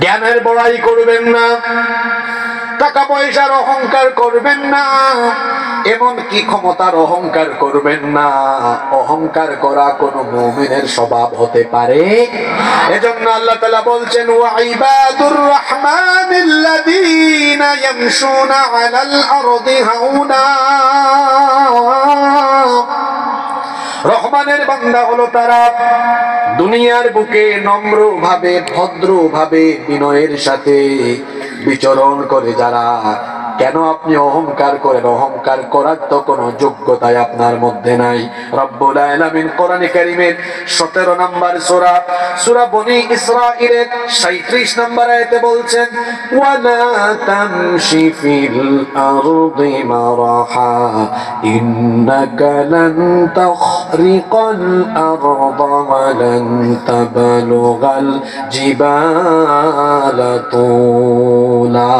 জ্ঞানের বড়াই করবেন না, টাকা পয়সার অহংকার করবেন না, এমন কি ক্ষমতার অহংকার করবেন না। অহংকার করা কোন মুমিনের স্বভাব হতে পারে। এজন্য আল্লাহ তাআলা বলছেন ওয়া ইবাদুর রাহমানিল্লাযীনা ইয়ামশুনা আলাল আরদি হাওনা। রহমানের বান্দা হলো তারা দুনিয়ার বুকে নম্রভাবে ভদ্রভাবে বিনয়ের সাথে বিচরণ করে যারা। কেন আপনি অহংকার করেন? অহংকার করার তো কোনো যোগ্যতাই আপনার মধ্যে নাই। রব্বুল আলামিন কোরআনে কারীমের 17 নম্বর সূরা বনী ইসরাঈলের 37 নম্বর আয়াতে বলছেন ওয়ালা তামশি ফিল আরদি মারাহা ইন্নাকা লান তাখরিকাল আরদা ওয়া লান তাবলুগাল জিবালা তুলা।